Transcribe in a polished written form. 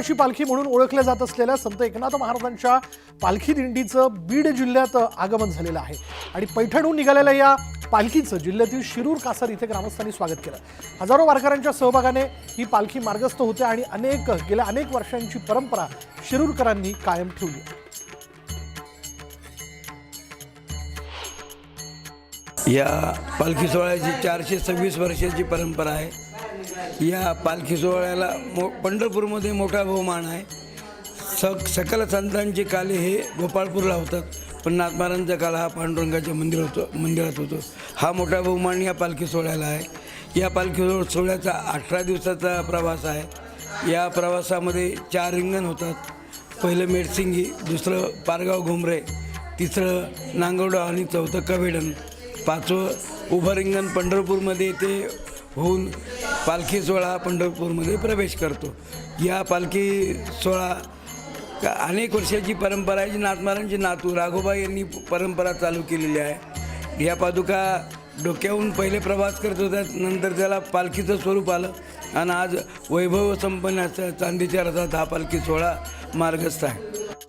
ची पालखी म्हणून ओळखल्या जात असलेल्या संत एकनाथ महाराजांच्या पालखी दिंडीचं बीड जिल्ह्यात आगमन झालेलं आहे आणि पैठणहून निघालेल्या या पालखीचं जिल्ह्यातील शिरूर कासार इथे ग्रामस्थांनी स्वागत केलं। हजारो वारकऱ्यांच्या सहभागाने ही पालखी मार्गस्थ होते आणि गेल्या अनेक वर्षांची परंपरा शिरूरकरांनी कायम ठेवली। या पालखी सोहळ्याची 426 वर्षाची परंपरा आहे। या पालखी सोहळ्याला पंढरपूरमध्ये मोठा बहुमान आहे। सकल संतांचे काले हे गोपाळपूरला होतात, पण नाथमारांचा काल हा पांडुरंगाच्या मंदिरात होतो। हा मोठा बहुमान या पालखी सोहळ्याला आहे। या पालखी सोहळ्याचा 18 दिवसाचा प्रवास आहे। या प्रवासामध्ये 4 रिंगण होतात। पहिलं मेडसिंगी, दुसरं पारगाव घुमरे, तिसरं नांगवडा आणि चौथं कवेडण, 5वं उभं रिंगण पंढरपूरमध्ये येथे होऊन पालखी सोहळा पंढरपूरमध्ये प्रवेश करतो। या पालखी सोहळा अनेक वर्षाची परंपरा आहे। जी नाथमारांचे नातू राघोबा यांनी परंपरा चालू केलेली आहे। या पादुका डोक्याहून पहिले प्रवास करत होत्या, नंतर त्याला पालखीचं स्वरूप आलं आणि आज वैभव संपन्न चांदीच्या रथात हा पालखी सोहळा मार्गस्थ आहे।